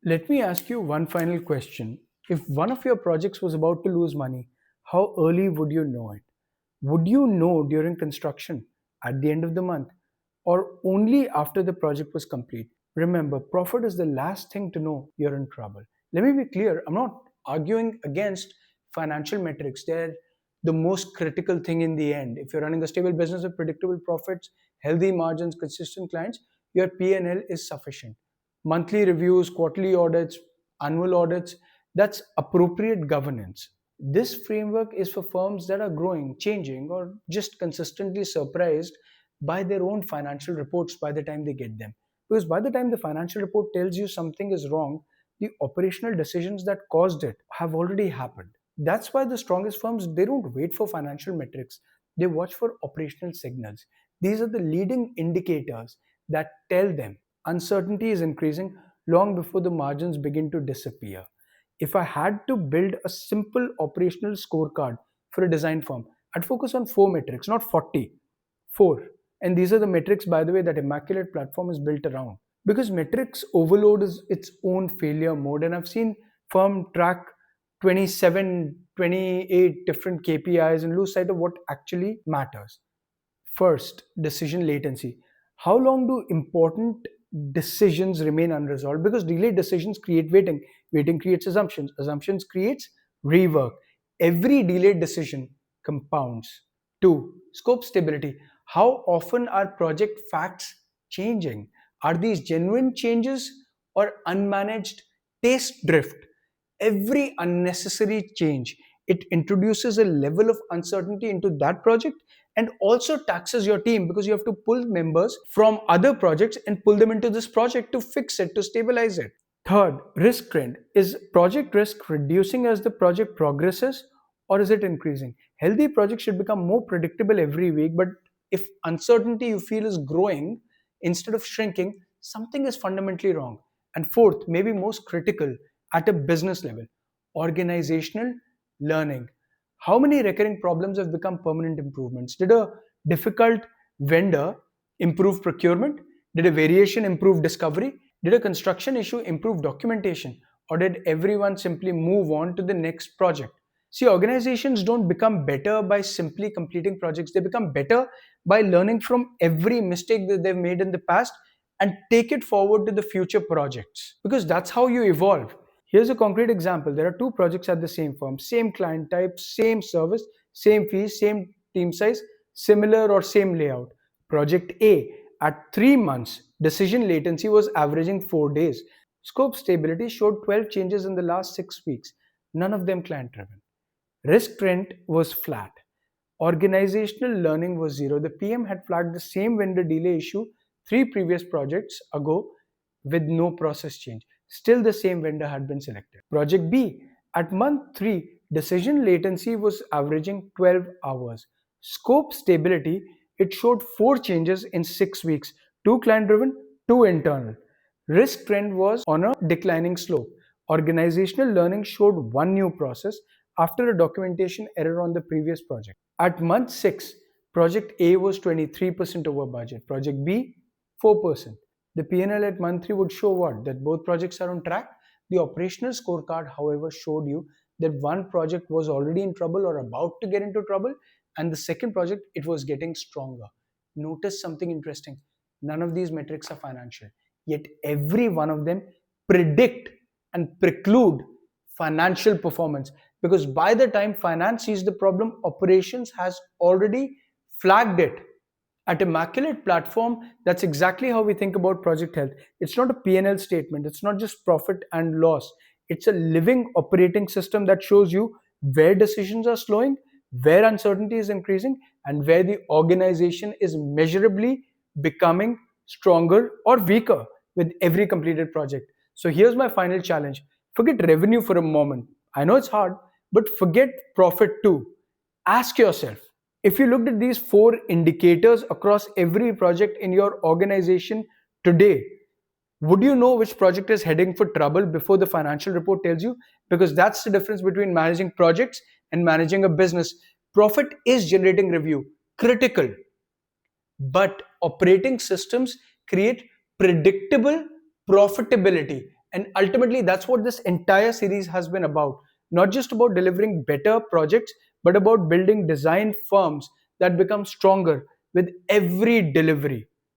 Let me ask you one final question. If one of your projects was about to lose money, how early would you know it? Would you know during construction, at the end of the month, or only after the project was complete? Remember, profit is the last thing to know you're in trouble. Let me be clear, I'm not arguing against financial metrics. They're the most critical thing in the end. If you're running a stable business with predictable profits, healthy margins, consistent clients, your P&L is sufficient. Monthly reviews, quarterly audits, annual audits, that's appropriate governance. This framework is for firms that are growing, changing, or just consistently surprised by their own financial reports by the time they get them. Because by the time the financial report tells you something is wrong, the operational decisions that caused it have already happened. That's why the strongest firms, they don't wait for financial metrics. They watch for operational signals. These are the leading indicators that tell them uncertainty is increasing long before the margins begin to disappear. If I had to build a simple operational scorecard for a design firm, I'd focus on four metrics, not 40. Four. And these are the metrics, by the way, that Immaculate platform is built around. Because metrics overload is its own failure mode. And I've seen firm track 27, 28 different KPIs and lose sight of what actually matters. First, decision latency. How long do important decisions remain unresolved? Because delayed decisions create waiting. Waiting creates assumptions. Assumptions creates rework. Every delayed decision compounds. Two, scope stability. How often are project facts changing? Are these genuine changes or unmanaged taste drift? Every unnecessary change, it introduces a level of uncertainty into that project and also taxes your team because you have to pull members from other projects and pull them into this project to fix it, to stabilize it. Third, risk trend. Is project risk reducing as the project progresses or is it increasing? Healthy projects should become more predictable every week, but if uncertainty you feel is growing instead of shrinking, something is fundamentally wrong. And fourth, maybe most critical at a business level, organizational learning. How many recurring problems have become permanent improvements? Did a difficult vendor improve procurement? Did a variation improve discovery? Did a construction issue improve documentation? Or did everyone simply move on to the next project? See, organizations don't become better by simply completing projects. They become better by learning from every mistake that they've made in the past and take it forward to the future projects. Because that's how you evolve. Here's a concrete example. There are two projects at the same firm, same client type, same service, same fees, same team size, similar or same layout. Project A, at 3 months, decision latency was averaging 4 days. Scope stability showed 12 changes in the last 6 weeks, none of them client driven. Risk trend was flat. Organizational learning was zero. The PM had flagged the same vendor delay issue three previous projects ago with no process change. Still, the same vendor had been selected. Project B, at month 3, decision latency was averaging 12 hours. Scope stability, it showed 4 changes in 6 weeks, 2 client driven, 2 internal. Risk trend was on a declining slope. Organizational learning showed 1 new process after a documentation error on the previous project. At month 6, project A was 23% over budget, project B 4%. The P&L at month 3 would show what? That both projects are on track. The operational scorecard, however, showed you that one project was already in trouble or about to get into trouble, and the second project, it was getting stronger. Notice something interesting. None of these metrics are financial, yet every one of them predict and preclude financial performance, because by the time finance sees the problem, operations has already flagged it. At Immaculate platform, that's exactly how we think about project health. It's not a P&L statement. It's not just profit and loss. It's a living operating system that shows you where decisions are slowing, where uncertainty is increasing, and where the organization is measurably becoming stronger or weaker with every completed project. So here's my final challenge. Forget revenue for a moment. I know it's hard, but forget profit too. Ask yourself, if you looked at these four indicators across every project in your organization today, would you know which project is heading for trouble before the financial report tells you? Because that's the difference between managing projects and managing a business. Profit is generating revenue, critical, but operating systems create predictable profitability. And ultimately, that's what this entire series has been about. Not just about delivering better projects, but about building design firms that become stronger with every delivery.